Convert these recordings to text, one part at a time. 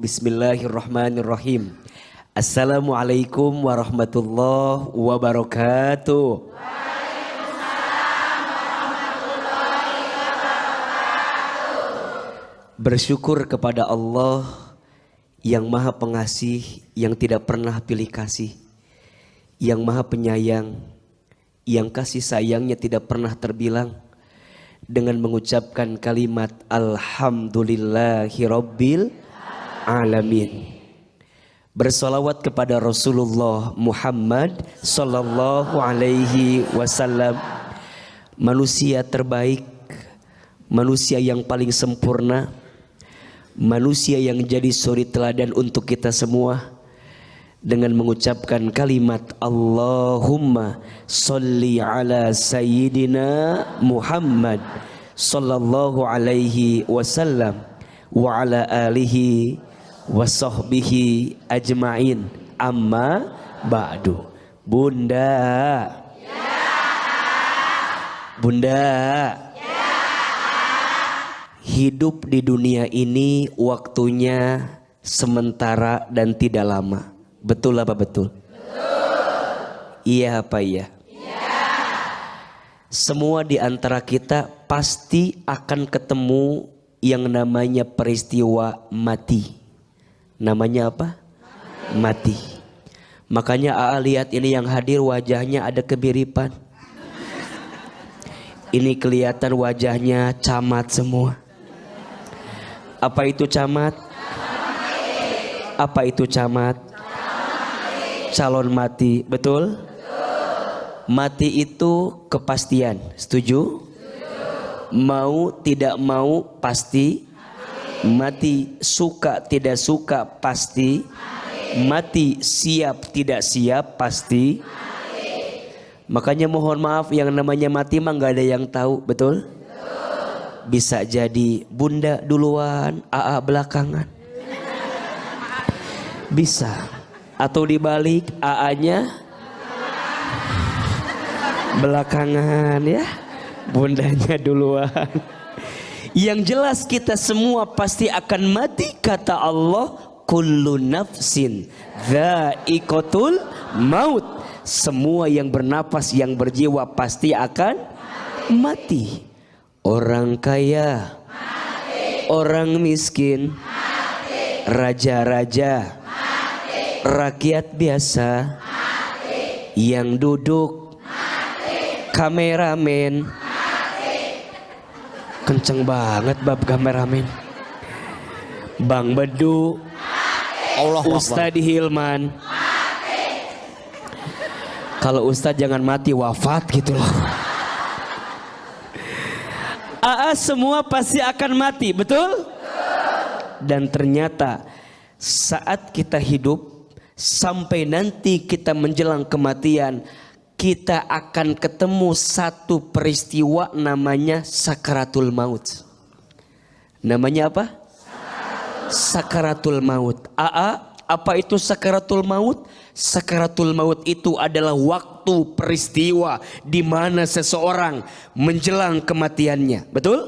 Bismillahirrahmanirrahim. Assalamualaikum warahmatullahi wabarakatuh. Bersyukur kepada Allah yang maha pengasih, yang tidak pernah pilih kasih, yang maha penyayang, yang kasih sayangnya tidak pernah terbilang, dengan mengucapkan kalimat Alhamdulillahi Rabbil Alamin. Bersolawat kepada Rasulullah Muhammad Sallallahu Alaihi Wasallam, manusia terbaik, manusia yang paling sempurna, manusia yang jadi suri teladan untuk kita semua, dengan mengucapkan kalimat Allahumma sholli ala sayyidina Muhammad sallallahu alaihi wasallam wa ala alihi wa sahbihi ajma'in, amma ba'du. Bunda, Bunda, hidup di dunia ini waktunya sementara dan tidak lama. Betul apa betul? Betul. Iya apa iya? Iya. Semua di antara kita pasti akan ketemu yang namanya peristiwa mati. Namanya apa? Mati. Makanya Aa lihat ini yang hadir wajahnya ada kebiripan. Ini kelihatan wajahnya camat semua. Apa itu camat? Apa itu camat? Calon mati, betul? Mati itu kepastian, setuju? Mau tidak mau pasti mati, suka tidak suka pasti mati, siap tidak siap pasti. Makanya mohon maaf, yang namanya mati mah nggak ada yang tahu, betul? Bisa jadi Bunda duluan, Aa belakangan, bisa. Atau dibalik, AA-nya belakangan ya, Bundanya duluan. Yang jelas kita semua pasti akan mati, kata Allah, kullu nafsin dha'iqatul maut. Semua yang bernapas, yang berjiwa pasti akan mati. Orang kaya, orang miskin, raja-raja, rakyat biasa, yang duduk, kameramen, kenceng banget bab kameramen, Bang Bedu, Ustadz Hilman. Kalau Ustadz jangan mati, wafat gitu loh. AA semua pasti akan mati, betul? Dan ternyata saat kita hidup sampai nanti kita menjelang kematian, kita akan ketemu satu peristiwa namanya sakaratul maut. Namanya apa? Sakaratul maut. Apa itu sakaratul maut? Sakaratul maut itu adalah waktu peristiwa di mana seseorang menjelang kematiannya. Betul?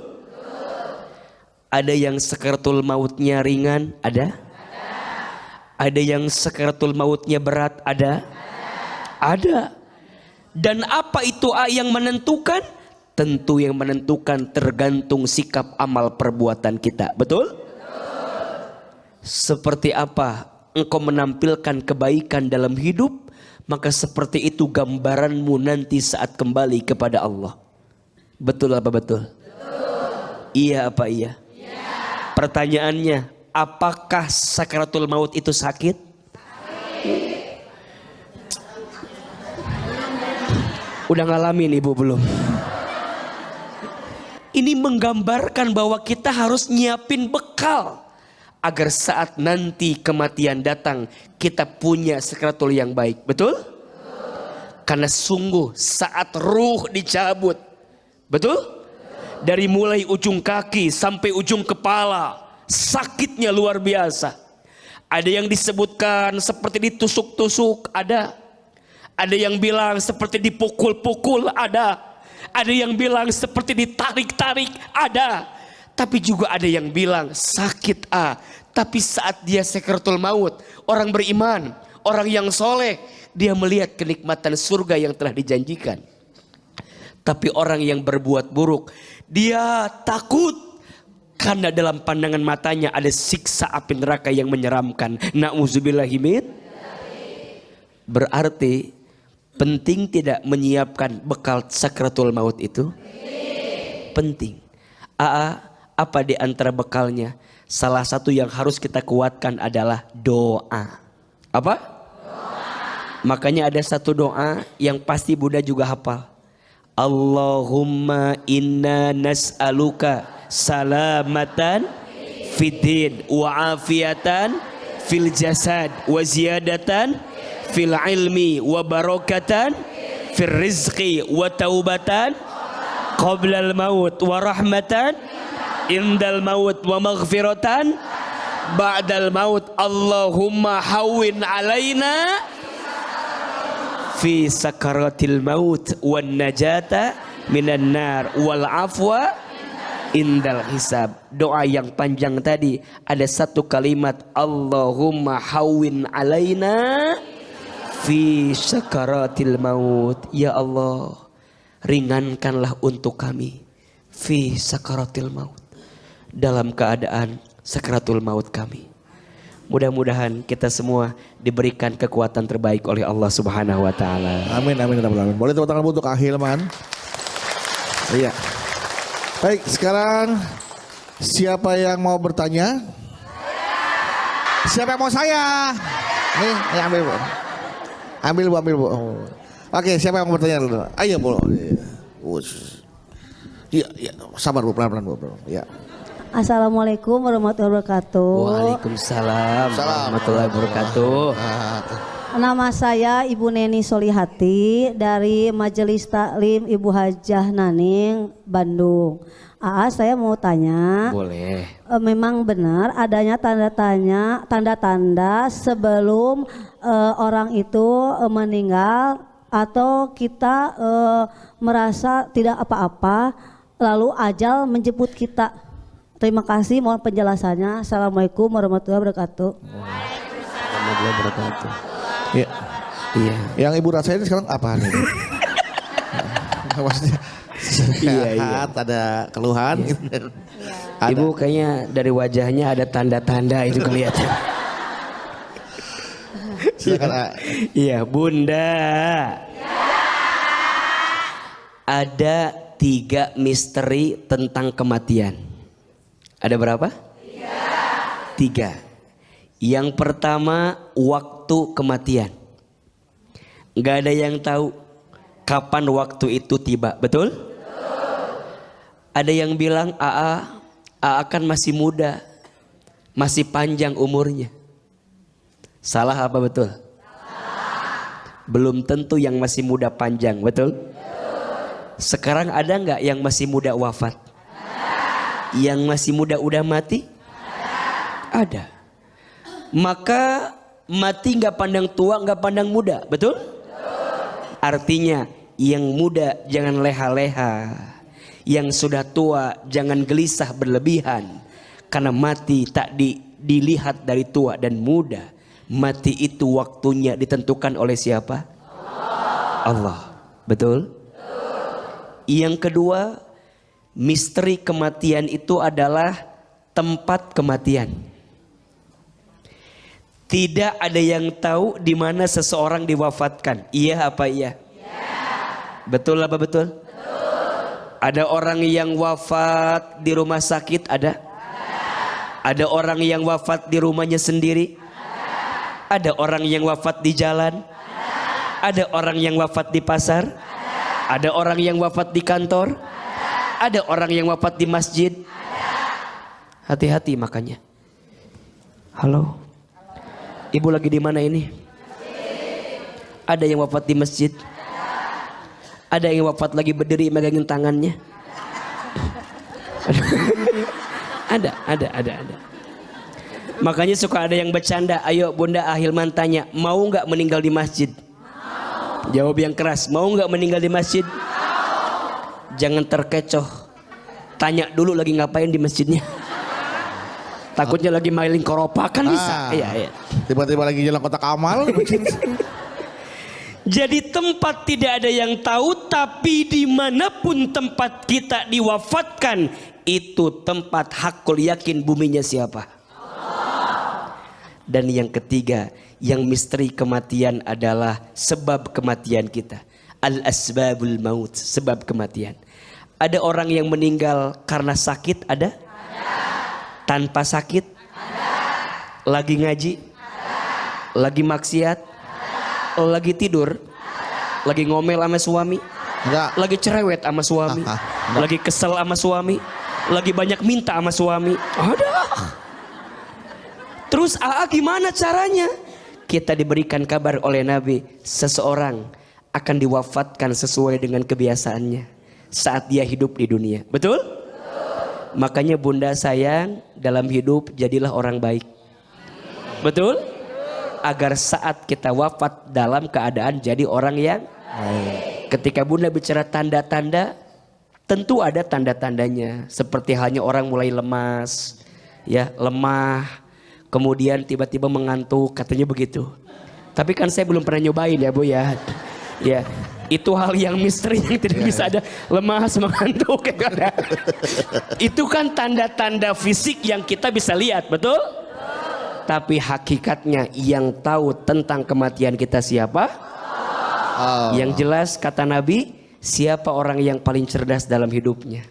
Ada yang sakaratul mautnya ringan, ada? Ada yang sakaratul mautnya berat, ada? Ada. Dan apa itu yang menentukan? Tentu yang menentukan tergantung sikap amal perbuatan kita. Betul? Seperti apa engkau menampilkan kebaikan dalam hidup, maka seperti itu gambaranmu nanti saat kembali kepada Allah. Betul apa betul? Iya apa iya? Pertanyaannya, apakah sakaratul maut itu sakit? Udah ngalamin ibu belum? Ini menggambarkan bahwa kita harus nyiapin bekal agar saat nanti kematian datang kita punya sakaratul yang baik. Betul? Karena sungguh saat ruh dicabut, betul? Dari mulai ujung kaki sampai ujung kepala, sakitnya luar biasa. Ada yang disebutkan seperti ditusuk-tusuk, ada. Ada yang bilang seperti dipukul-pukul, ada. Ada yang bilang seperti ditarik-tarik, ada. Tapi juga ada yang bilang sakit tapi saat dia sakaratul maut, orang beriman, orang yang soleh, dia melihat kenikmatan surga yang telah dijanjikan. Tapi orang yang berbuat buruk, dia takut karena dalam pandangan matanya ada siksa api neraka yang menyeramkan. Na'udzubillahimin. Berarti penting tidak menyiapkan bekal sakaratul maut itu? Penting. Apa di antara bekalnya? Salah satu yang harus kita kuatkan adalah doa. Apa? Doa. Makanya ada satu doa yang pasti Bunda juga hafal. Allahumma inna nas'aluka salamatan fiddin wa afiatan fil jasad wa ziyadatan fil ilmi wa barakatan fil rizqi wa taubatan qablal maut wa rahmatan indal maut wa maghfiratan ba'dal maut. Allahumma hawwin alaina fi sakaratil maut wan najata minan nar wal afwa indal hisab. Doa yang panjang tadi ada satu kalimat, Allahumma hawwin alaina fi sakaratil maut. Ya Allah, ringankanlah untuk kami fi sakaratil maut, dalam keadaan sakaratul maut kami. Mudah-mudahan kita semua diberikan kekuatan terbaik oleh Allah Subhanahu wa taala. Amin amin ya rabbal alamin. Boleh tepuk tangan untuk Ahilman. Iya. Baik, sekarang siapa yang mau bertanya? Siapa yang mau saya? Nih, ambil Bu. Ambil Bu. Oh. Oke, siapa yang mau bertanya dulu? Ayo Bu. Iya, sabar Bu, pelan-pelan Bu. Ya. Assalamualaikum warahmatullahi wabarakatuh. Waalaikumsalam warahmatullahi wabarakatuh. Nama saya Ibu Neni Solihati dari Majelis Taklim Ibu Hajah Naning, Bandung. Saya mau tanya. Boleh. Memang benar adanya tanda-tanda sebelum orang itu meninggal atau kita merasa tidak apa-apa lalu ajal menjemput kita. Terima kasih, mohon penjelasannya. Assalamualaikum warahmatullahi wabarakatuh. Waalaikumsalam warahmatullahi wabarakatuh. Iya. Iya. Yang Ibu rasain sekarang apa nih? Maksudnya sehat, ada keluhan. Iya. Gitu. Ibu kayaknya dari wajahnya ada tanda-tanda itu kelihatan. Silakan. Iya, Bunda. Ada 3 misteri tentang kematian. Ada berapa? 3. Yang pertama, waktu kematian. Gak ada yang tahu kapan waktu itu tiba, betul? Ada yang bilang AA kan masih muda, masih panjang umurnya. Salah apa betul? Belum tentu yang masih muda panjang, betul? Sekarang ada nggak yang masih muda wafat? Yang masih muda udah mati? Ada. Maka mati nggak pandang tua, nggak pandang muda, betul? Artinya yang muda jangan leha-leha, yang sudah tua jangan gelisah berlebihan, karena mati tak dilihat dari tua dan muda. Mati itu waktunya ditentukan oleh siapa? Allah. Betul? Yang kedua, misteri kematian itu adalah tempat kematian. Tidak ada yang tahu di mana seseorang diwafatkan. Iya apa iya? Betul apa betul? Ada orang yang wafat di rumah sakit, ada? Ada orang yang wafat di rumahnya sendiri? Ada orang yang wafat di jalan? Ada orang yang wafat di pasar? Ada orang yang wafat di kantor? Ada orang yang wafat di masjid? Hati-hati makanya. Halo? Ibu lagi di mana ini? Ada yang wafat di masjid? Ada yang wafat lagi berdiri megangin tangannya? Ada. Makanya suka ada yang bercanda, ayo Bunda Ahilman tanya, mau nggak meninggal di masjid? Mau. Jawab yang keras, mau nggak meninggal di masjid? Mau. Jangan terkecoh. Tanya dulu lagi ngapain di masjidnya. Takutnya lagi mailing koropa kan bisa. Iya. Tiba-tiba lagi jalan kotak amal. Jadi tempat tidak ada yang tahu, tapi dimanapun tempat kita diwafatkan, itu tempat hakul yakin buminya siapa? Dan yang ketiga, yang misteri kematian adalah sebab kematian kita. Al-asbabul maut, sebab kematian. Ada orang yang meninggal karena sakit, ada? Tanpa sakit? Lagi ngaji? Lagi maksiat? Lagi tidur? Lagi ngomel sama suami? Enggak. Lagi cerewet sama suami? Lagi kesel sama suami? Lagi banyak minta sama suami? Ada. Terus gimana caranya? Kita diberikan kabar oleh Nabi, seseorang akan diwafatkan sesuai dengan kebiasaannya saat dia hidup di dunia. Betul? Makanya bunda sayang, dalam hidup jadilah orang baik. Betul? Agar saat kita wafat dalam keadaan jadi orang yang baik. Ketika bunda bicara tanda-tanda, tentu ada tanda-tandanya. Seperti halnya orang mulai lemas, ya, lemah, kemudian tiba-tiba mengantuk, katanya begitu. Tapi kan saya belum pernah nyobain ya Bu ya. Ya, itu hal yang misteri yang tidak bisa ada, lemas, mengantuk. Itu kan tanda-tanda fisik yang kita bisa lihat, betul? Tapi hakikatnya yang tahu tentang kematian kita siapa? Yang jelas kata Nabi, siapa orang yang paling cerdas dalam hidupnya?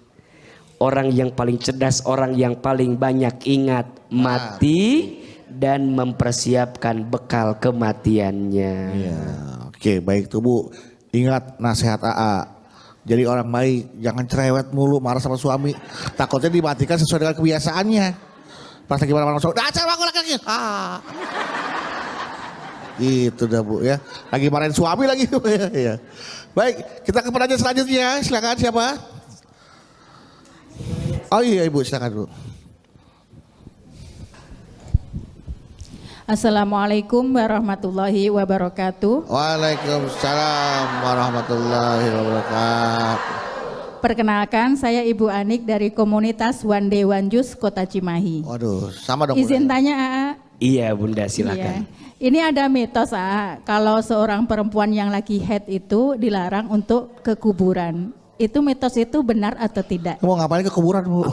Orang yang paling cerdas, orang yang paling banyak ingat mati dan mempersiapkan bekal kematiannya. Ya, oke, baik tuh Bu. Ingat nasihat AA. Jadi orang baik, jangan cerewet mulu, marah sama suami. Takutnya dimatikan sesuai dengan kebiasaannya. Pas lagi marah-marah sama suami, cewek aku lagi. Itu dah Bu ya. Lagi marahin suami lagi. Ya. Baik, kita ke penanya selanjutnya. Silakan siapa? Oh iya Ibu, silakan Bu. Assalamualaikum warahmatullahi wabarakatuh. Waalaikumsalam warahmatullahi wabarakatuh. Perkenalkan, saya Ibu Anik dari komunitas One Day One Juice Kota Cimahi. Waduh, sama dong. Izin tanya AA? Iya bunda, Iya. silakan. Ini ada mitos AA, kalau seorang perempuan yang lagi haid itu dilarang untuk ke kuburan. Itu mitos itu benar atau tidak? Mau ngapain ke kuburan Bu?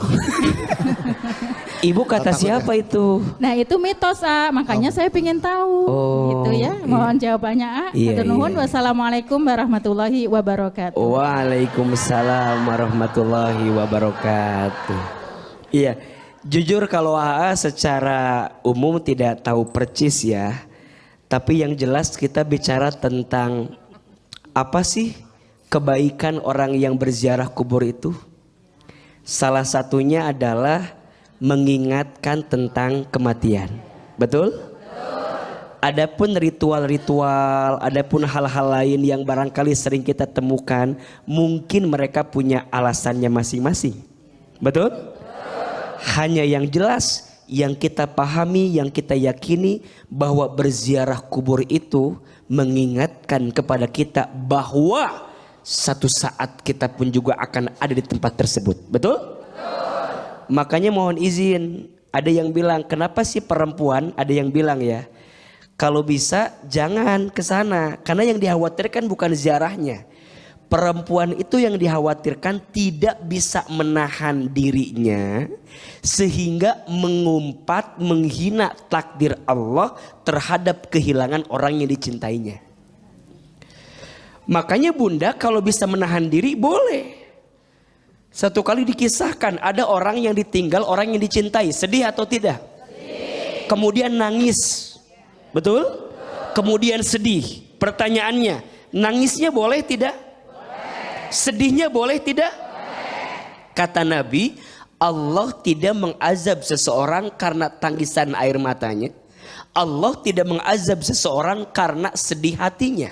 Ibu kata siapa itu? Nah itu mitos makanya saya ingin tahu. Gitu ya. Mohon jawabannya Iya, Hatur nuhun. iya. Wassalamualaikum warahmatullahi wabarakatuh. Waalaikumsalam warahmatullahi wabarakatuh. Iya, jujur kalau AA secara umum tidak tahu percis ya. Tapi yang jelas kita bicara tentang apa sih kebaikan orang yang berziarah kubur itu? Salah satunya adalah mengingatkan tentang kematian. Betul? Adapun ritual-ritual, adapun hal-hal lain yang barangkali sering kita temukan, mungkin mereka punya alasannya masing-masing. Betul? Hanya yang jelas, yang kita pahami, yang kita yakini bahwa berziarah kubur itu mengingatkan kepada kita bahwa satu saat kita pun juga akan ada di tempat tersebut. Betul? Makanya mohon izin, ada yang bilang kenapa sih perempuan, ada yang bilang ya, kalau bisa jangan ke sana karena yang dikhawatirkan bukan ziarahnya. Perempuan itu yang dikhawatirkan tidak bisa menahan dirinya sehingga mengumpat, menghina takdir Allah terhadap kehilangan orang yang dicintainya. Makanya bunda kalau bisa menahan diri boleh. Satu kali dikisahkan ada orang yang ditinggal orang yang dicintai, sedih atau tidak? Sedih. Kemudian nangis, betul? Kemudian sedih. Pertanyaannya, nangisnya boleh tidak? Boleh. Sedihnya boleh tidak? Boleh. Kata Nabi, Allah tidak mengazab seseorang karena tangisan air matanya. Allah tidak mengazab seseorang karena sedih hatinya.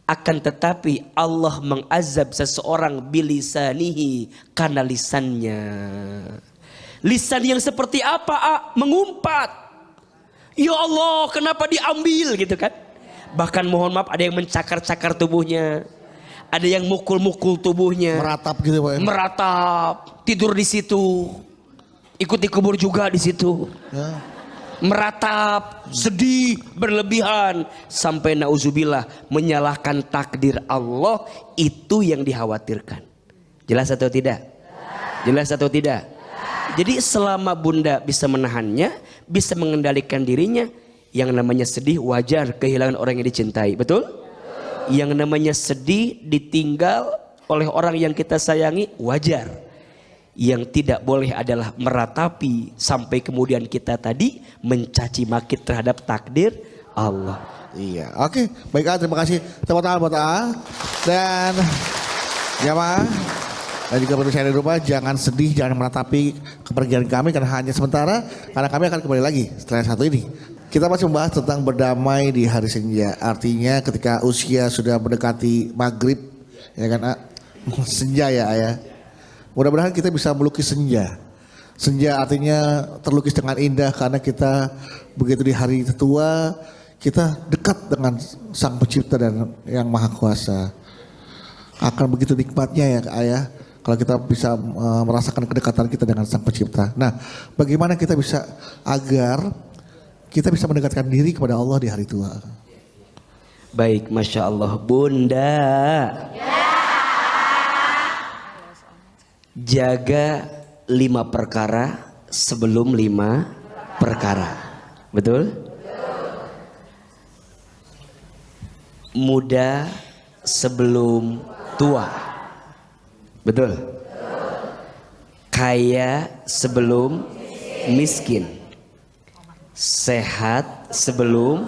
Akan tetapi Allah mengazab seseorang bilisanihi karena lisannya. Lisan yang seperti apa? Mengumpat. Ya Allah, kenapa diambil gitu kan? Bahkan mohon maaf ada yang mencakar-cakar tubuhnya. Ada yang mukul-mukul tubuhnya. Meratap gitu Pak. Meratap, tidur di situ. Ikut dikubur juga di situ. Ya. Meratap, sedih, berlebihan. Sampai nauzubillah menyalahkan takdir Allah. Itu yang dikhawatirkan. Jelas atau tidak? Jelas atau tidak? Jadi selama bunda bisa menahannya, bisa mengendalikan dirinya, yang namanya sedih wajar kehilangan orang yang dicintai. Betul? Yang namanya sedih ditinggal oleh orang yang kita sayangi wajar. Yang tidak boleh adalah meratapi sampai kemudian kita tadi mencaci maki terhadap takdir Allah. Iya, oke. Baik, terima kasih. Tepuk tangan buat A. Dan jamaah dan juga pemirsa di rumah, jangan sedih, jangan meratapi kepergian kami karena hanya sementara, karena kami akan kembali lagi setelah yang satu ini. Kita masih membahas tentang berdamai di hari senja. Artinya ketika usia sudah mendekati maghrib, ya kan, senja ya ayah. Mudah-mudahan kita bisa melukis senja. Senja artinya terlukis dengan indah karena kita begitu di hari tua kita dekat dengan Sang Pencipta dan Yang Maha Kuasa. Akan begitu nikmatnya ya ayah kalau kita bisa merasakan kedekatan kita dengan Sang Pencipta. Nah, bagaimana kita bisa agar kita bisa mendekatkan diri kepada Allah di hari tua? Baik, Masya Allah. Bunda, jaga 5 perkara sebelum 5 perkara. Betul? Muda sebelum tua. Betul? Kaya sebelum miskin. Sehat sebelum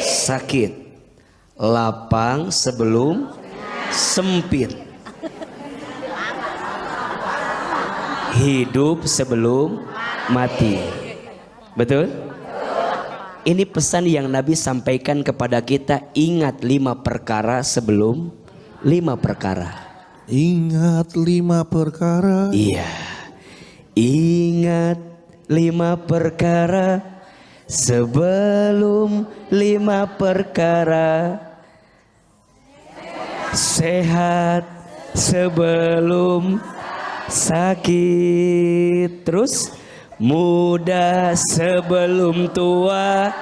sakit. Lapang sebelum sempit. Hidup sebelum mati. Betul? Ini pesan yang Nabi sampaikan kepada kita. Ingat 5 perkara sebelum 5 perkara. Ingat 5 perkara. Iya. Ingat 5 perkara sebelum 5 perkara. Sehat sebelum sakit. Terus muda sebelum tua,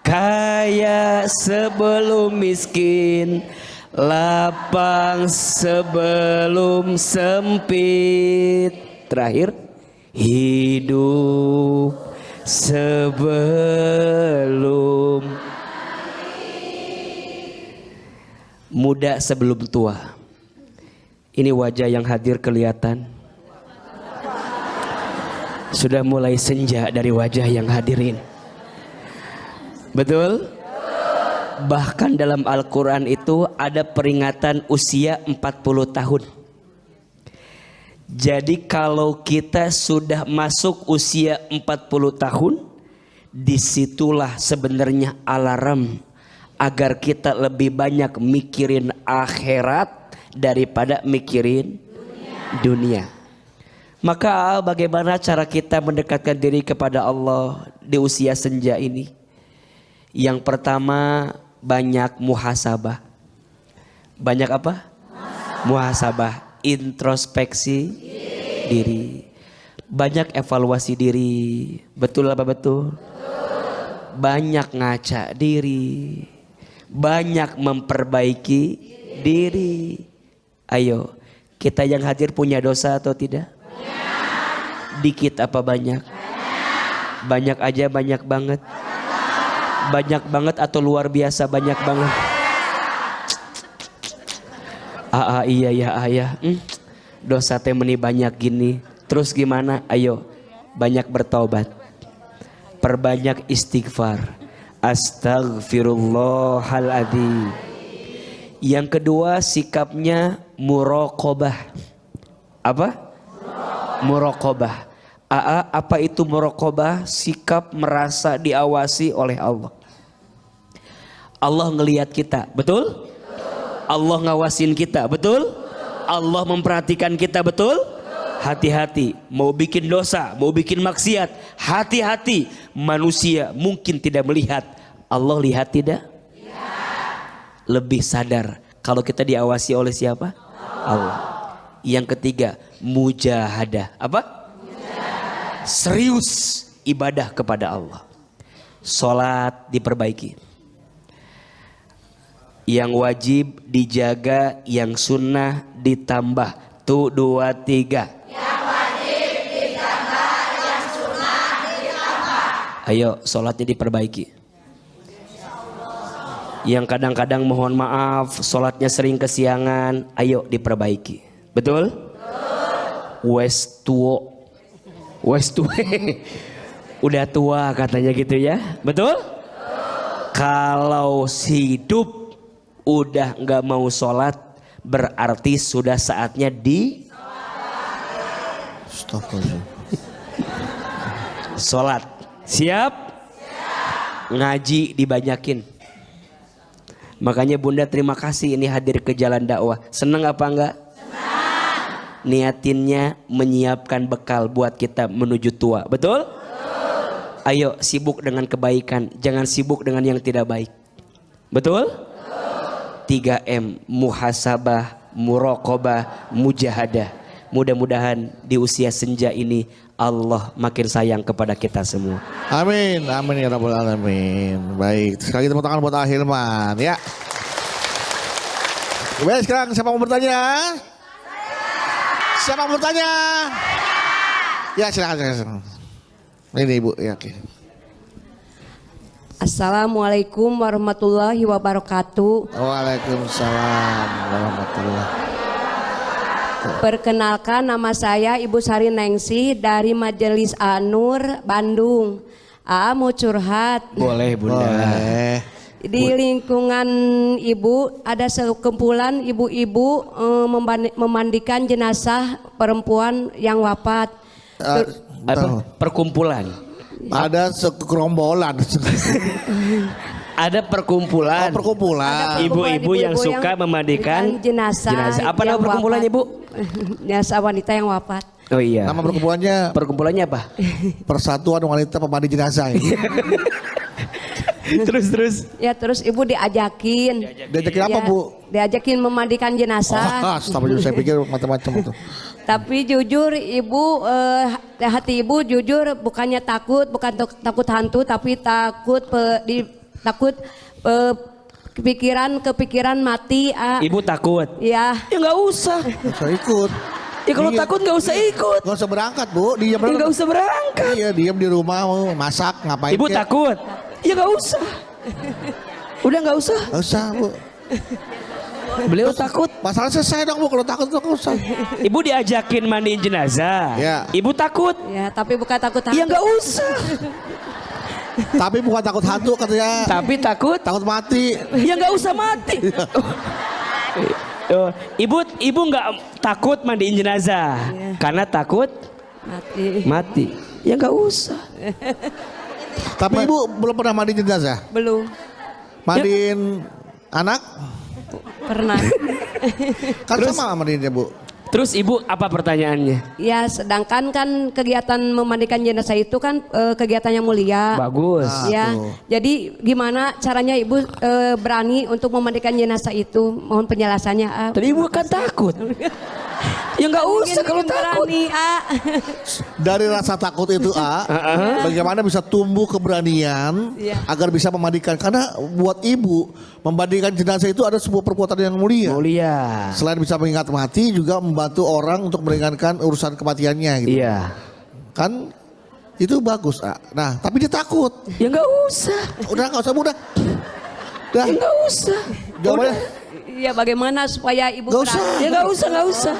kaya sebelum miskin, lapang sebelum sempit. Terakhir, hidup sebelum muda sebelum tua. Ini wajah yang hadir kelihatan. Sudah mulai senja dari wajah yang hadirin. Betul? Bahkan dalam Al-Quran itu ada peringatan usia 40 tahun. Jadi kalau kita sudah masuk usia 40 tahun, disitulah sebenarnya alarm agar kita lebih banyak mikirin akhirat daripada mikirin dunia. Maka bagaimana cara kita mendekatkan diri kepada Allah di usia senja ini? Yang pertama, banyak muhasabah. Banyak apa? Muhasabah. Introspeksi diri. Banyak evaluasi diri. Betul apa betul? Banyak ngaca diri. Banyak memperbaiki diri. Ayo, kita yang hadir punya dosa atau tidak? Dikit apa banyak? Banyak aja, banyak banget. Banyak banget atau luar biasa banyak banget? Iya ya ayah. Dosa teh meni banyak gini. Terus gimana? Ayo, banyak bertobat. Perbanyak istighfar. Astaghfirullahaladzim. Yang kedua, sikapnya muraqabah. Apa? Muraqabah. Apa itu muraqabah? Sikap merasa diawasi oleh Allah. Allah ngelihat kita, betul? Allah ngawasin kita, betul? Allah memperhatikan kita, betul? Hati-hati, mau bikin dosa, mau bikin maksiat, hati-hati. Manusia mungkin tidak melihat, Allah lihat tidak? Lebih sadar. Kalau kita diawasi oleh siapa? Allah. Yang ketiga, mujahadah. Apa? Serius ibadah kepada Allah. Sholat diperbaiki. Yang wajib dijaga, yang sunnah ditambah. Tuh 2, 3. Yang wajib ditambah, yang sunnah ditambah. Ayo sholatnya diperbaiki. Yang kadang-kadang mohon maaf sholatnya sering kesiangan, ayo diperbaiki. Betul? Wes tua. Udah tua katanya gitu ya. Betul? Kalau hidup udah nggak mau sholat, berarti sudah saatnya sholat. Siap? Ngaji dibanyakin. Makanya Bunda terima kasih ini hadir ke jalan dakwah. Senang apa enggak? Senang. Niatinnya menyiapkan bekal buat kita menuju tua. Betul? Ayo sibuk dengan kebaikan. Jangan sibuk dengan yang tidak baik. Betul? 3M. Muhasabah, muraqabah, mujahadah. Mudah-mudahan di usia senja ini Allah makin sayang kepada kita semua. Amin, amin ya rabbal alamin. Baik, sekali tepuk tangan buat Ahilman ya. Baik, sekarang siapa mau bertanya? Siapa mau bertanya? Ya silakan. Ini Ibu, ya oke. Assalamualaikum warahmatullahi wabarakatuh. Waalaikumsalam warahmatullahi. Perkenalkan, nama saya Ibu Sari Nengsi dari Majelis An-Nur Bandung. Mau curhat. Boleh Bunda. Boleh. Di lingkungan ibu ada sekumpulan ibu-ibu memandikan jenazah perempuan yang wafat. Apa? Perkumpulan. Ada sekerombolan. Ada perkumpulan. Oh, perkumpulan. Ibu-ibu yang suka memandikan jenazah. Apa nama perkumpulannya, Bu? Jenazah wanita yang wafat. Oh iya. Nama perkumpulannya apa? Persatuan Wanita Pemandi Jenazah. Terus. Ya terus ibu diajakin. Diajakin apa, Bu? Diajakin memandikan jenazah. Saya pikir macam-macam itu. Tapi jujur ibu, hati ibu jujur bukannya takut, bukan takut hantu, tapi takut kepikiran mati. Ibu takut? Ya. Ya nggak usah. Nggak usah ikut. Ya kalau takut nggak usah ikut. Nggak usah berangkat, Bu. Diam. Nggak usah berangkat. Iya, diam di rumah mau masak ngapain? Ibu takut? Ya nggak usah. Udah nggak usah. Nggak usah, Bu. Beliau takut. Masalah selesai dong, Bu. Kalau takut nggak usah. Ibu diajakin mandiin jenazah. Ya. Ibu takut? Ya, tapi bukan takut hantu. Ya nggak usah. Tapi bukan takut hantu katanya. Tapi takut mati. Ya nggak usah mati. Ibu nggak takut mandiin jenazah karena takut mati. Ya nggak usah. Tapi Ibu belum pernah mandiin jenazah? Belum. Mandiin anak? Pernah. Kan sama mandiinnya, Bu. Terus Ibu apa pertanyaannya? Ya, sedangkan kan kegiatan memandikan jenazah itu kan kegiatan yang mulia. Bagus. Ya, jadi gimana caranya Ibu berani untuk memandikan jenazah itu? Mohon penjelasannya. Tapi Ibu kan takut. Ya nggak usah kalau takut. Berani, Dari rasa takut itu, bagaimana bisa tumbuh keberanian agar bisa memandikan? Karena buat ibu memandikan jenazah itu ada sebuah perbuatan yang mulia. Mulia. Selain bisa mengingat mati, juga membantu orang untuk meringankan urusan kematiannya. Gitu. Iya. Kan itu bagus. Nah, tapi dia takut. Ya nggak usah. Udah nggak usah, udah. Ya nggak usah. Jawabannya. Ya bagaimana supaya ibu Gak usah. Ya nggak usah.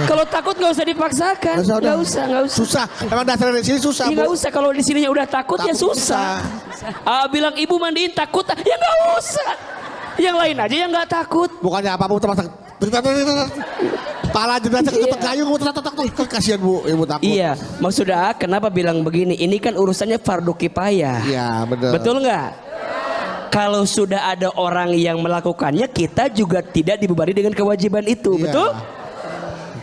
Kalau takut nggak usah dipaksakan. Nggak usah. Susah. Emang dasarnya di sini susah. Ya nggak usah. Kalau di sininya udah takut ya susah. Bilang ibu mandiin takut, ya nggak usah. Yang lain aja yang nggak takut. Bukannya apa-apa terpaksa. Pala jenazah ketek kayu, kasihan Bu, ibu takut. Iya, maksudnya kenapa bilang begini? Ini kan urusannya fardu kifayah. Iya, benar. Betul nggak? Kalau sudah ada orang yang melakukannya, kita juga tidak dibebani dengan kewajiban itu, betul?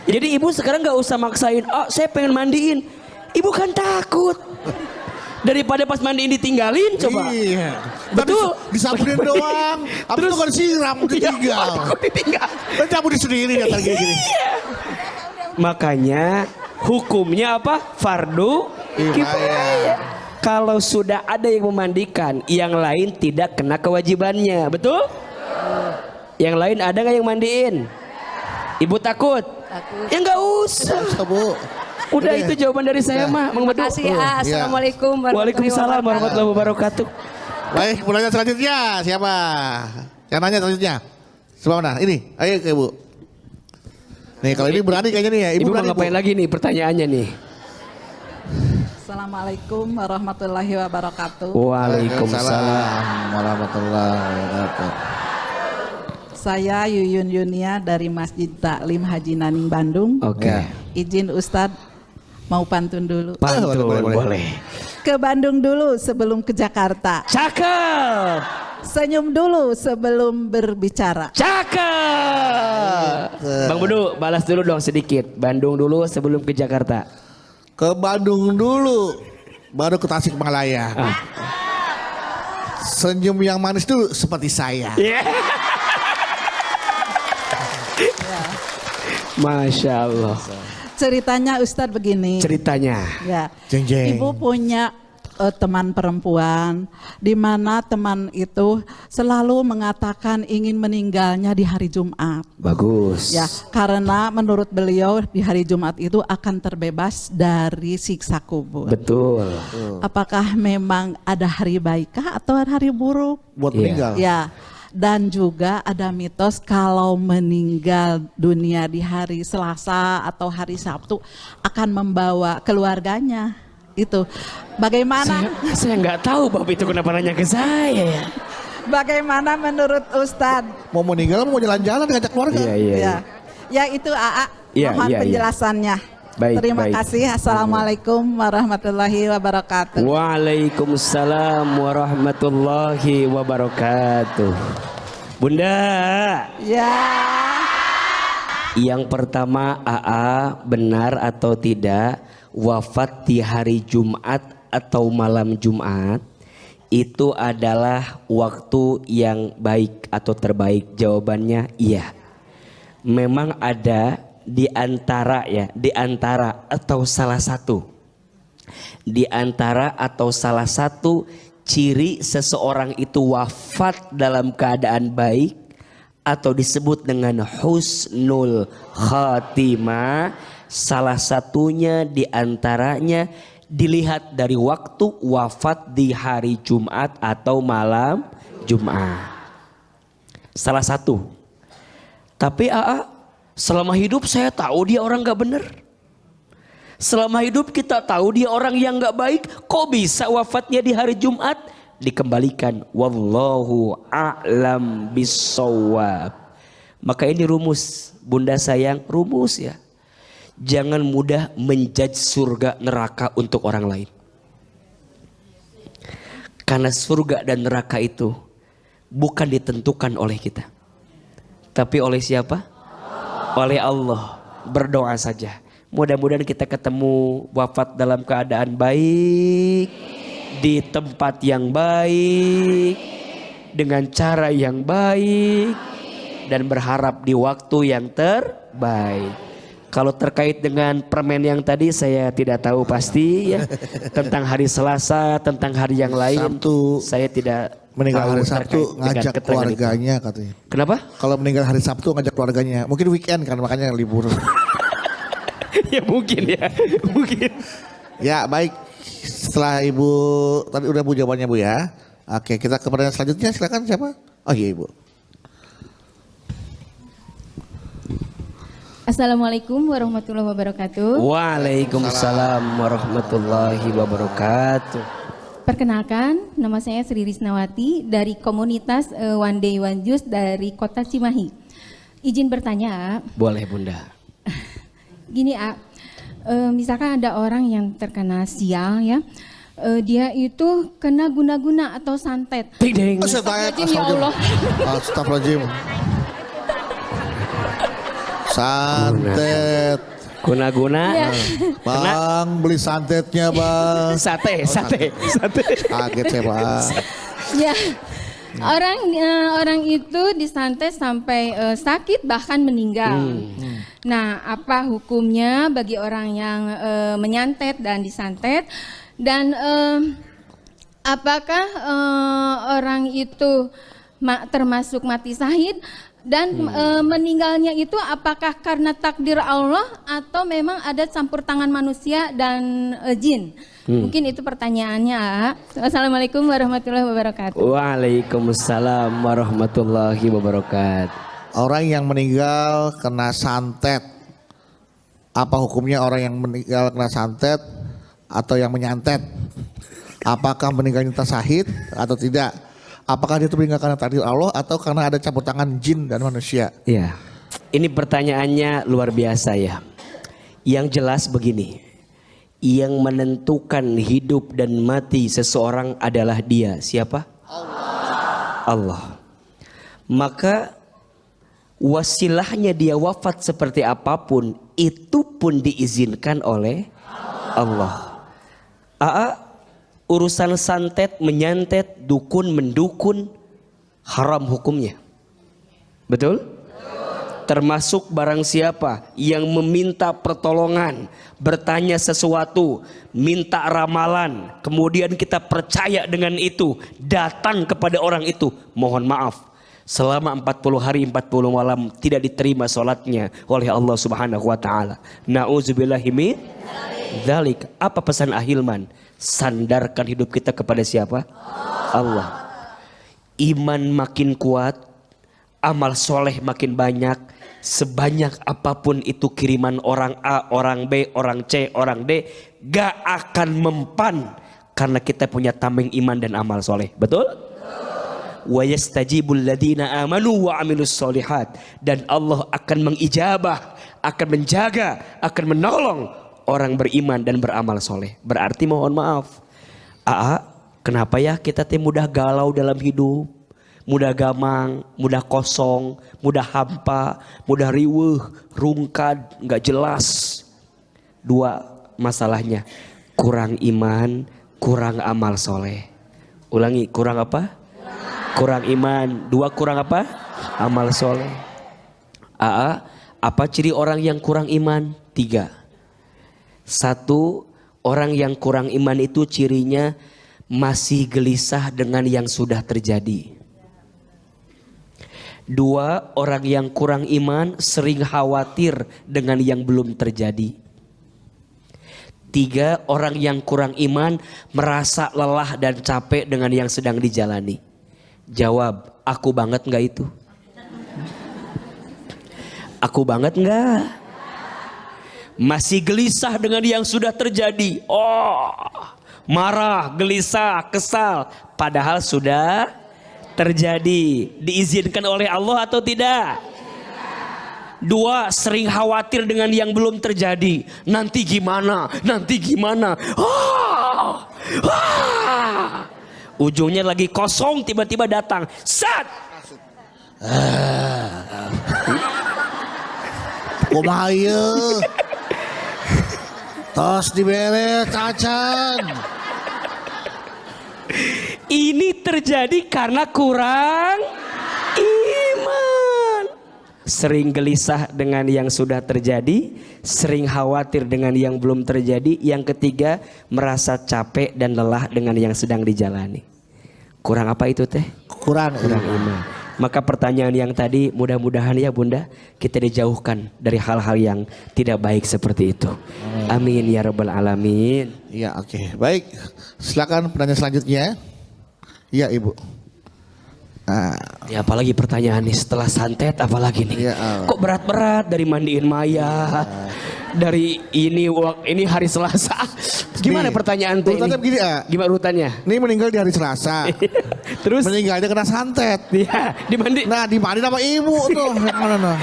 Jadi ibu sekarang nggak usah maksain, saya pengen mandiin. Ibu kan takut. Daripada pas mandiin ditinggalin coba. Iya. Betul. Disabunin doang. Habis itu kan disiram, ditinggal. Kok ditinggal? Dan cabutin sendiri datang gini. Makanya hukumnya apa? Fardu kifayah. Kalau sudah ada yang memandikan, yang lain tidak kena kewajibannya, betul? Yang lain ada nggak yang mandiin? Ibu takut? Takut. Ya nggak usah. Bu. Udah itu jawaban dari saya mah, Mang Bedu. Makasih ya. Assalamualaikum Waalaikumsalam warahmatullahi wabarakatuh. Baik, pertanyaan selanjutnya siapa? Yang nanya selanjutnya. Sebelah mana? Ini, ayo ke Ibu. Nih kalau ini berani kayaknya nih ya. Ibu mau berani, ngapain lagi nih pertanyaannya nih? Assalamualaikum warahmatullahi wabarakatuh. Waalaikumsalam. warahmatullahi wabarakatuh. Saya Yuyun Yunia dari Masjid Taklim Haji Naning Bandung. Oke. Izin Ustadz mau pantun dulu. Pantun boleh. boleh. Ke Bandung dulu sebelum ke Jakarta. Cakep. Senyum dulu sebelum berbicara. Cakep. Bang Bedu balas dulu dong sedikit. Bandung dulu sebelum ke Jakarta. Ke Bandung dulu, baru ke Tasikmalaya. Senyum yang manis dulu seperti saya. Masya Allah. Ceritanya Ustadz begini. Ceritanya. Ya. Jeng, jeng. Ibu punya teman perempuan di mana teman itu selalu mengatakan ingin meninggalnya di hari Jumat. Bagus. Ya, karena menurut beliau di hari Jumat itu akan terbebas dari siksa kubur. Betul. Apakah memang ada hari baikkah atau hari buruk? Buat Iya. meninggal. Ya. Dan juga ada mitos kalau meninggal dunia di hari Selasa atau hari Sabtu akan membawa keluarganya. Itu bagaimana? Saya nggak tahu Bab itu kenapa nanya ke saya ya. Bagaimana menurut Ustadz? Mau meninggal mau jalan-jalan ngajak keluarga. Iya. Ya, ya itu AA. Iya, Mohon iya, iya. penjelasannya. Baik, Terima baik. kasih. Assalamualaikum warahmatullahi wabarakatuh. Waalaikumsalam warahmatullahi wabarakatuh. Bunda, Ya. yang pertama AA benar atau tidak wafat di hari Jumat atau malam Jumat itu adalah waktu yang baik atau terbaik? Jawabannya iya. Memang ada di antara atau salah satu ciri seseorang itu wafat dalam keadaan baik atau disebut dengan husnul khatimah. Salah satunya di antaranya dilihat dari waktu wafat di hari Jumat atau malam Jumat. Salah satu. Tapi selama hidup saya tahu dia orang gak benar. Selama hidup kita tahu dia orang yang gak baik. Kok bisa wafatnya di hari Jumat? Dikembalikan. Wallahu a'lam bissawab. Maka ini rumus. Bunda sayang, rumus ya. Jangan mudah menjudge surga neraka untuk orang lain. Karena surga dan neraka itu bukan ditentukan oleh kita. Tapi oleh siapa? Oleh Allah. Berdoa saja. Mudah-mudahan kita ketemu wafat dalam keadaan baik, di tempat yang baik, dengan cara yang baik, dan berharap di waktu yang terbaik. Kalau terkait dengan permen yang tadi saya tidak tahu pasti ya. Tentang hari Selasa, tentang hari yang lain. Sabtu. Saya tidak Meninggal tahu hari terkait Sabtu dengan ngajak keterangan keluarganya itu. katanya. Kenapa? Kalau meninggal hari Sabtu ngajak keluarganya. Mungkin weekend kan makanya libur. Ya mungkin ya. Mungkin. Ya baik. Setelah Ibu tadi udah Bu jawabannya Bu ya. Oke, kita ke pertanyaan selanjutnya silakan siapa? Oh iya Ibu. Assalamualaikum warahmatullahi wabarakatuh. Waalaikumsalam warahmatullahi wabarakatuh. Perkenalkan, nama saya Sri Risnawati dari komunitas One Day One Juice dari Kota Cimahi. Izin bertanya, Boleh Bunda. gini misalkan ada orang yang terkena sial ya, dia itu kena guna-guna atau santet. Tideng. Astagfirullahaladzim, ya Allah. Astagfirullahaladzim. Santet. Guna-guna. Ya. Bang, beli santetnya bang. Sate. Kaget saya bang. Ya, orang itu disantet sampai sakit bahkan meninggal. Nah, apa hukumnya bagi orang yang menyantet dan disantet? Dan apakah orang itu termasuk mati syahid? Dan meninggalnya itu apakah karena takdir Allah atau memang ada campur tangan manusia dan jin? Mungkin itu pertanyaannya. Assalamualaikum warahmatullahi wabarakatuh. Waalaikumsalam warahmatullahi wabarakatuh. Orang yang meninggal kena santet, apa hukumnya orang yang meninggal kena santet atau yang menyantet? Apakah meninggalnya syahid atau tidak? Apakah dia itu meninggal karena takdir Allah atau karena ada campur tangan jin dan manusia? Ya, ini pertanyaannya luar biasa ya. Yang jelas begini, yang menentukan hidup dan mati seseorang adalah Dia. Siapa? Allah. Maka wasilahnya dia wafat seperti apapun, itu pun diizinkan oleh Allah. Urusan santet, menyantet, dukun, mendukun haram hukumnya. Betul? Termasuk barang siapa yang meminta pertolongan, bertanya sesuatu, minta ramalan, kemudian kita percaya dengan itu, datang kepada orang itu, mohon maaf, selama 40 hari 40 malam tidak diterima sholatnya oleh Allah Subhanahu wa taala. Nauzubillahi min dzalik. Apa pesan Ahilman? Sandarkan hidup kita kepada siapa? Allah. Iman makin kuat, amal soleh makin banyak. Sebanyak apapun itu kiriman orang A, orang B, orang C, orang D, gak akan mempan karena kita punya tameng iman dan amal soleh. Betul? Wa yastajibul ladina amanu wa amilus solihat. Dan Allah akan mengijabah, akan menjaga, akan menolong orang beriman dan beramal soleh. Berarti mohon maaf, kenapa ya kita mudah galau dalam hidup, mudah gamang, mudah kosong, mudah hampa, mudah riweuh, rungkad, nggak jelas. Dua masalahnya, kurang iman, kurang amal soleh. Ulangi, kurang apa? Kurang iman. Dua, kurang apa? Amal soleh. Apa ciri orang yang kurang iman? 3. 1, orang yang kurang iman itu cirinya masih gelisah dengan yang sudah terjadi. 2, orang yang kurang iman sering khawatir dengan yang belum terjadi. 3, orang yang kurang iman merasa lelah dan capek dengan yang sedang dijalani. Jawab, aku banget nggak itu? Aku banget nggak? Masih gelisah dengan yang sudah terjadi. Marah, gelisah, kesal. Padahal sudah terjadi. Diizinkan oleh Allah atau tidak? 2, sering khawatir dengan yang belum terjadi. Nanti gimana? Nanti gimana? Ujungnya lagi kosong, tiba-tiba datang. Sat! Kumaha ieu? Tos dibere cacan. Ini terjadi karena kurang iman. Sering gelisah dengan yang sudah terjadi, sering khawatir dengan yang belum terjadi. Yang ketiga, merasa capek dan lelah dengan yang sedang dijalani. Kurang apa itu teh? Kurang iman. Maka pertanyaan yang tadi, mudah-mudahan ya Bunda, kita dijauhkan dari hal-hal yang tidak baik seperti itu. Amin ya rabbal alamin. Iya, oke. Baik, silakan pertanyaan selanjutnya. Iya Ibu. Ya apalagi pertanyaan nih setelah santet, apalagi nih? Kok berat-berat dari mandiin Maya, dari ini hari Selasa. Gimana pertanyaan teh? Urutannya begini Gimana urutannya? Ini meninggal di hari Selasa. Terus meninggalnya kena santet. Iya, dimandi. Nah, dimandi sama ibu tuh. Yang mana nah?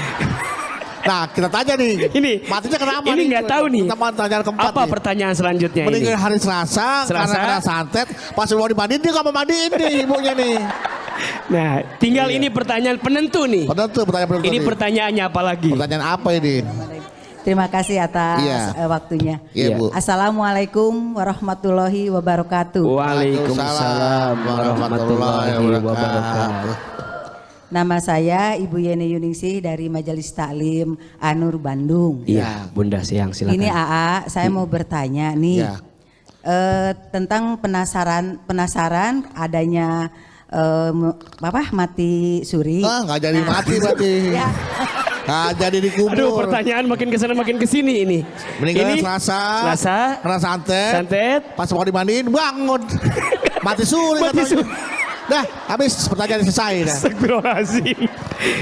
Nah, kita tanya nih. Ini matinya kenapa? Ini nggak tahu nih. Kita pertanyaan keempat. Apa nih. pertanyaan selanjutnya meninggal ini? hari Selasa karena kena santet. Pas mau dimandiin dia nggak mau mandiin nih ibunya nih. Nah, tinggal ini pertanyaan penentu nih. Pertanyaan penentu Ini nih. pertanyaannya apa lagi? Pertanyaan apa ini? Terima kasih atas Iya. waktunya. Iya, Bu. Assalamualaikum warahmatullahi wabarakatuh. Waalaikumsalam warahmatullahi wabarakatuh. Nama saya Ibu Yeni Yuningsih dari Majelis Taklim Anur Bandung. Iya, Bunda Siang silakan. Ini AA, saya mau bertanya nih Ya. tentang penasaran adanya mati suri. Nggak jadi mati berarti. Ya. Nggak jadi dikubur. Aduh, pertanyaan makin kesana makin kesini ini. Meninggalnya Ini Selasa. Kena santet. Santet. Pas mau dimandiin bangun. Mati suri. Mati katanya. suri. Dah, habis pertanyaan selesai dah. Astagfirullahaladzim.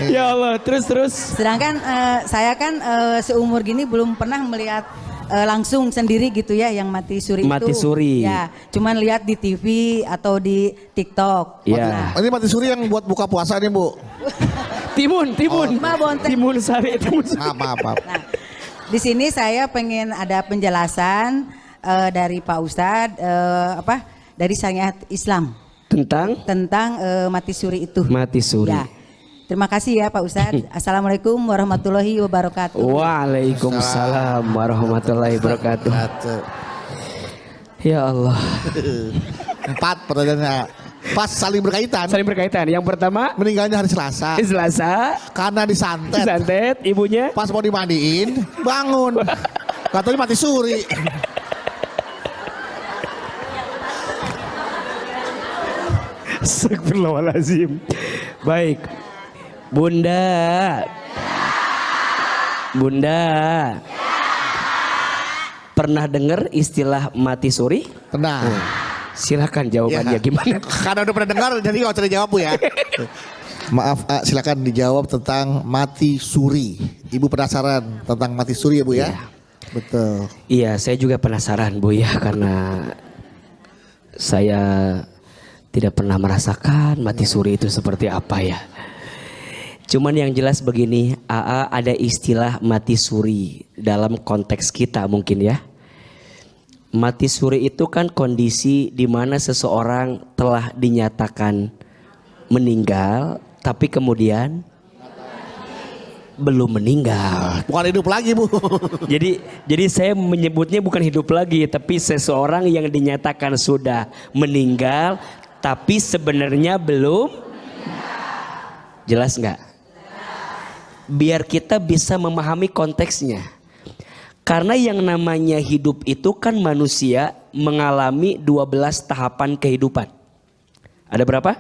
Ya Allah, terus. Sedangkan saya kan seumur gini belum pernah melihat langsung sendiri gitu ya yang mati suri Mati itu. suri. Ya, cuman lihat di TV atau di TikTok. Iya. Ini mati suri yang buat buka puasa nih, Bu. Timun. Ma Bontek. Timun sari. Maaf. Nah, di sini saya pengen ada penjelasan dari Pak Ustadz dari syariat Islam tentang mati suri itu. Mati suri. Ya. Terima kasih ya Pak Ustadz. Assalamualaikum warahmatullahi wabarakatuh. Waalaikumsalam warahmatullahi wabarakatuh. Ya Allah. 4 pertanyaannya. Pas saling berkaitan. Saling berkaitan. Yang pertama, Meninggalnya hari Selasa. Selasa, Karena disantet. santet, ibunya. Pas mau dimandiin, bangun. Katanya mati suri. Astagfirullahaladzim. Baik. Bunda. Pernah dengar istilah mati suri? Tenang. Silakan jawabannya Ya. gimana? Karena udah pernah dengar, jadi nggak usah dijawab, Bu ya. Maaf, silakan dijawab tentang mati suri. Ibu penasaran tentang mati suri ya, Bu ya? Iya. Betul. Iya, saya juga penasaran Bu ya, karena saya tidak pernah merasakan mati suri itu seperti apa ya. Cuman yang jelas begini, AA ada istilah mati suri dalam konteks kita mungkin ya. Mati suri itu kan kondisi di mana seseorang telah dinyatakan meninggal, tapi kemudian belum meninggal. Bukan hidup lagi, Bu. Jadi saya menyebutnya bukan hidup lagi, tapi seseorang yang dinyatakan sudah meninggal, tapi sebenarnya belum. Jelas nggak? Biar kita bisa memahami konteksnya. Karena yang namanya hidup itu kan manusia mengalami 12 tahapan kehidupan. Ada berapa?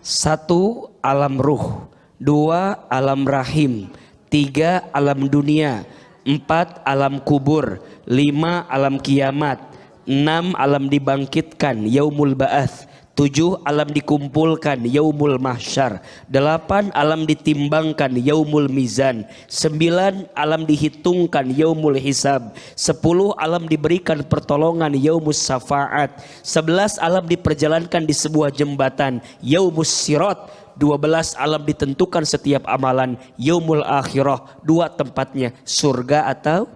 1 alam ruh, 2 alam rahim, 3 alam dunia, 4 alam kubur, 5 alam kiamat, 6 alam dibangkitkan, yaumul ba'ats, 7 alam dikumpulkan, yaumul mahsyar, 8 alam ditimbangkan, yaumul mizan, 9 alam dihitungkan, yaumul hisab, 10 alam diberikan pertolongan, yaumus syafaat, 11 alam diperjalankan di sebuah jembatan, yaumus sirat, 12 alam ditentukan setiap amalan, yaumul akhirah, 2 tempatnya, surga atau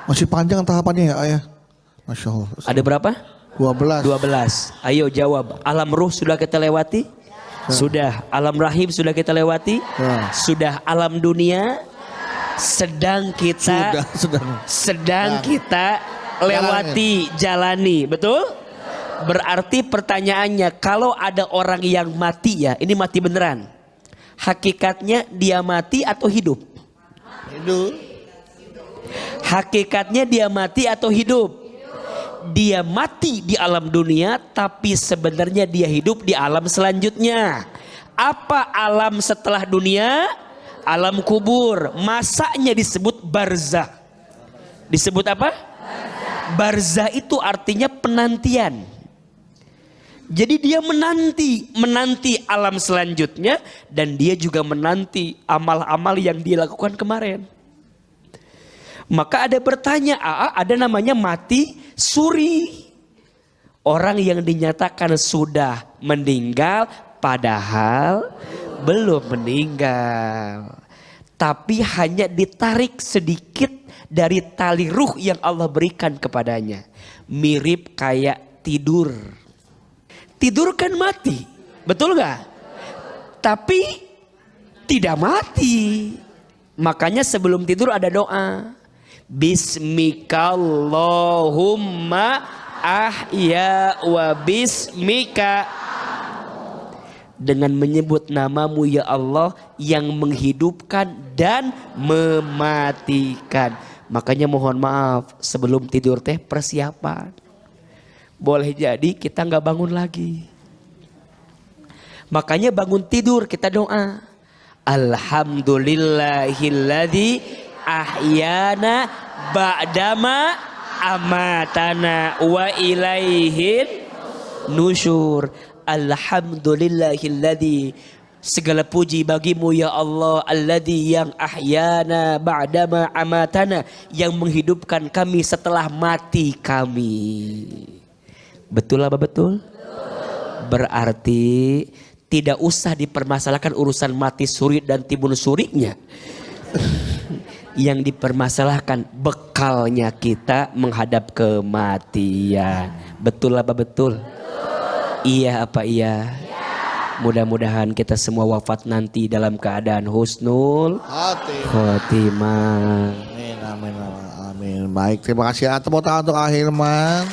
Masih panjang tahapannya ya, Ayah. Masya Allah. ada berapa? 12. 12. Ayo jawab. Alam ruh sudah kita lewati? Sudah. Alam rahim sudah kita lewati? Sudah. Alam dunia sedang kita sedang kita lewati, jalani. Betul? Berarti pertanyaannya, kalau ada orang yang mati ya, ini mati beneran. Hakikatnya dia mati atau hidup? Hidup. Hakikatnya dia mati atau hidup? Dia mati di alam dunia, tapi sebenarnya dia hidup di alam selanjutnya. Apa alam setelah dunia? Alam kubur. Masanya disebut barzah. Disebut apa? Barzah itu artinya penantian. Jadi dia menanti alam selanjutnya, dan dia juga menanti amal-amal yang dia lakukan kemarin. Maka ada bertanya, ada namanya mati suri. Orang yang dinyatakan sudah meninggal padahal belum meninggal. Tapi hanya ditarik sedikit dari tali ruh yang Allah berikan kepadanya. Mirip kayak tidur. Tidur kan mati, betul gak? Tapi tidak mati. Makanya sebelum tidur ada doa. Bismikallahumma ahya wa bismika. Dengan menyebut namamu ya Allah yang menghidupkan dan mematikan. Makanya mohon maaf sebelum tidur teh persiapan. Boleh jadi kita nggak bangun lagi. Makanya bangun tidur kita doa. Alhamdulillahilladzi ahyana ba'dama amatana wa ilaihin nusyur. Alhamdulillahilladzi, segala puji bagimu ya Allah, alladzi yang ahyana ba'dama amatana, yang menghidupkan kami setelah mati kami. Betul apa betul? Berarti tidak usah dipermasalahkan urusan mati suri dan timbun surinya. Yang dipermasalahkan bekalnya kita menghadap kematian. Betul apa betul? Iya apa iya? Mudah-mudahan kita semua wafat nanti dalam keadaan husnul khotimah. Amin, amin, amin. Baik, terima kasih. Tepuk tangan untuk Ahilman.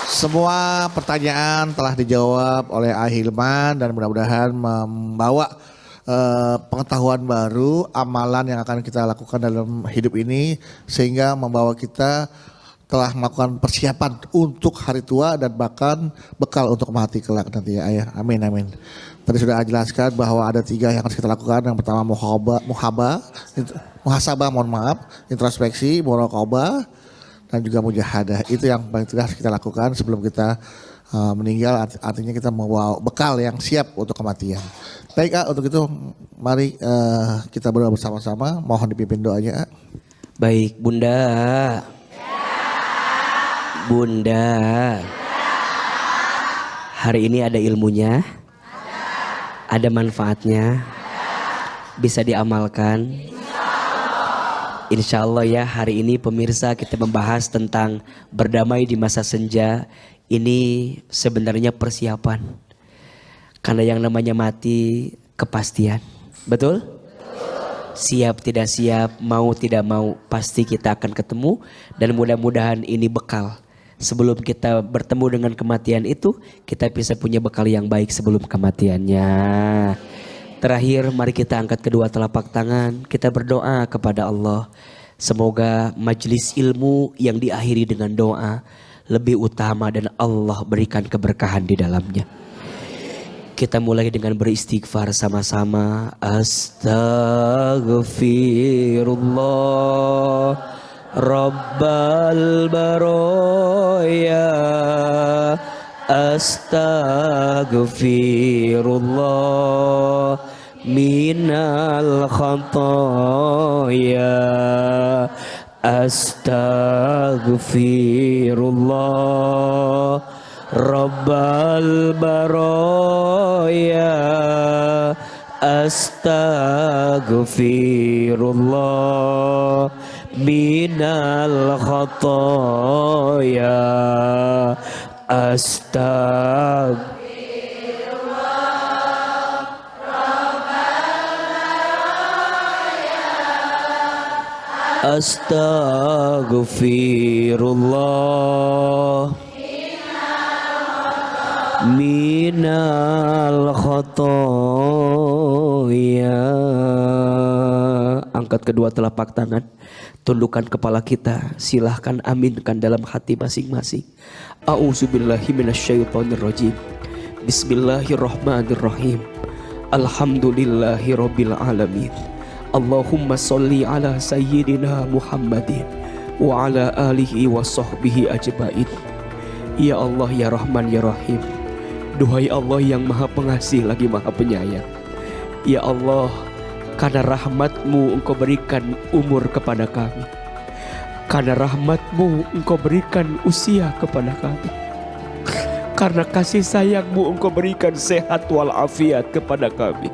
Semua pertanyaan telah dijawab oleh Ahilman dan mudah-mudahan membawa pengetahuan baru, amalan yang akan kita lakukan dalam hidup ini sehingga membawa kita telah melakukan persiapan untuk hari tua dan bahkan bekal untuk mati kelak nanti ya ayah. Amin, amin. Tadi sudah jelaskan bahwa ada 3 yang harus kita lakukan. Yang pertama muhasabah, mohon maaf, introspeksi, muraqabah, dan juga mujahadah. Itu yang paling harus kita lakukan sebelum kita meninggal, artinya kita membawa bekal yang siap untuk kematian. Baik untuk itu mari kita berdoa bersama-sama. Mohon dipimpin doanya. Baik Bunda. Bunda. Hari ini ada ilmunya, ada manfaatnya, bisa diamalkan. Insya Allah ya, hari ini pemirsa kita membahas tentang berdamai di masa senja. Ini sebenarnya persiapan. Karena yang namanya mati kepastian. Betul? Siap tidak siap, mau tidak mau, pasti kita akan ketemu. Dan mudah-mudahan ini bekal. Sebelum kita bertemu dengan kematian itu, kita bisa punya bekal yang baik sebelum kematiannya. Terakhir, mari kita angkat kedua telapak tangan. Kita berdoa kepada Allah. Semoga majelis ilmu yang diakhiri dengan doa lebih utama dan Allah berikan keberkahan di dalamnya. Kita mulai dengan beristighfar sama-sama. Astaghfirullah Rabbal Baroya. Astaghfirullah minal khataya. Astaghfirullah Rabbal Baroya. Astaghfirullah minal khataya. Astaghfirullah minal khotoya. Angkat kedua telapak tangan, tundukkan kepala kita, silahkan aminkan dalam hati masing-masing. A'udzubillahi minasyaitonirrajim. Bismillahirrahmanirrahim. Alhamdulillahi rabbil alamin. Allahumma sholli ala sayyidina Muhammadin wa ala alihi wa sahbihi ajma'in. Ya Allah, ya Rahman, ya Rahim. Duhai Allah yang maha pengasih lagi maha penyayang. Ya Allah, karena rahmat-Mu Engkau berikan umur kepada kami. Karena rahmat-Mu Engkau berikan usia kepada kami. Karena kasih sayang-Mu Engkau berikan sehat walafiat kepada kami.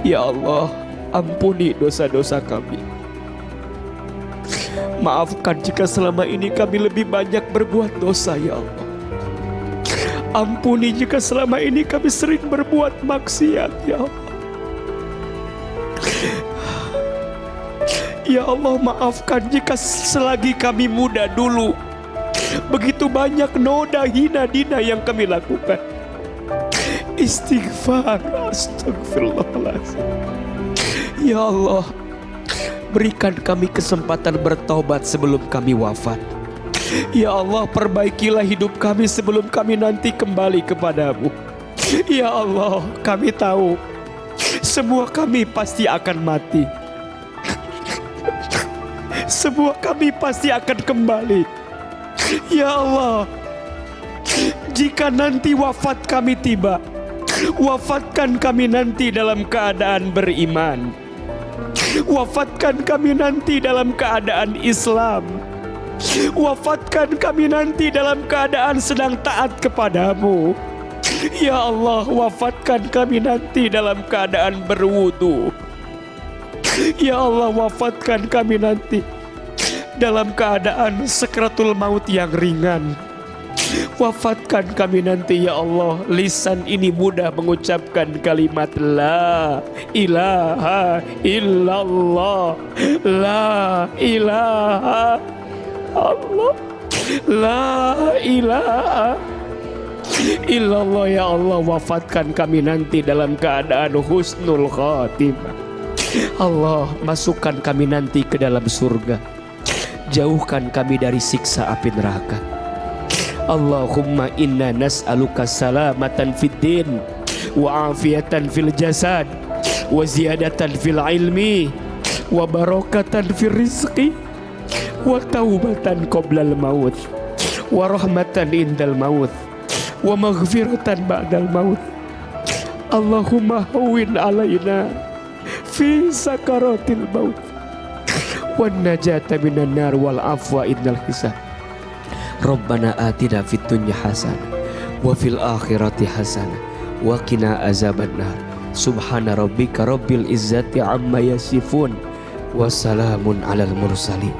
Ya Allah, ampuni dosa-dosa kami. Maafkan jika selama ini kami lebih banyak berbuat dosa ya Allah. Ampuni jika selama ini kami sering berbuat maksiat ya Allah. Ya Allah, maafkan jika selagi kami muda dulu begitu banyak noda hina dina yang kami lakukan. Istighfar, astagfirullahaladzim. Ya Allah, berikan kami kesempatan bertaubat sebelum kami wafat. Ya Allah, perbaikilah hidup kami sebelum kami nanti kembali kepadamu. Ya Allah, kami tahu semua kami pasti akan mati. Semua kami pasti akan kembali. Ya Allah, jika nanti wafat kami tiba, wafatkan kami nanti dalam keadaan beriman. Wafatkan kami nanti dalam keadaan Islam. Wafatkan kami nanti dalam keadaan sedang taat kepadamu. Ya Allah, wafatkan kami nanti dalam keadaan berwudu. Ya Allah, wafatkan kami nanti dalam keadaan sakratul maut yang ringan. Wafatkan kami nanti ya Allah, lisan ini mudah mengucapkan kalimat La ilaha illallah, La ilaha Allah, La ilaha illallah. Ya Allah, wafatkan kami nanti dalam keadaan husnul khatimah. Allah, masukkan kami nanti ke dalam surga, jauhkan kami dari siksa api neraka. Allahumma inna nas'aluka salamatan fid din wa afiyatan fil jasad wa ziyadatan fil ilmi wa barakatan fil rizqi wa taubatan qoblal maut wa rahmatan indal maut wa maghfiratan ba'dal maut. Allahumma hawwin alaina fi sakaratil maut wan najata minan nar wal afwa innal hisab. Rabbana atina fid dunya hasanah wa fil akhirati hasanah wa qina azabannar. Subhana rabbika rabbil izzati amma yasifun wa salamun alal mursalin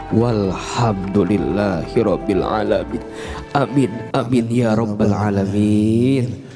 walhamdulillahi rabbil alamin. Amin amin ya rabbal alamin.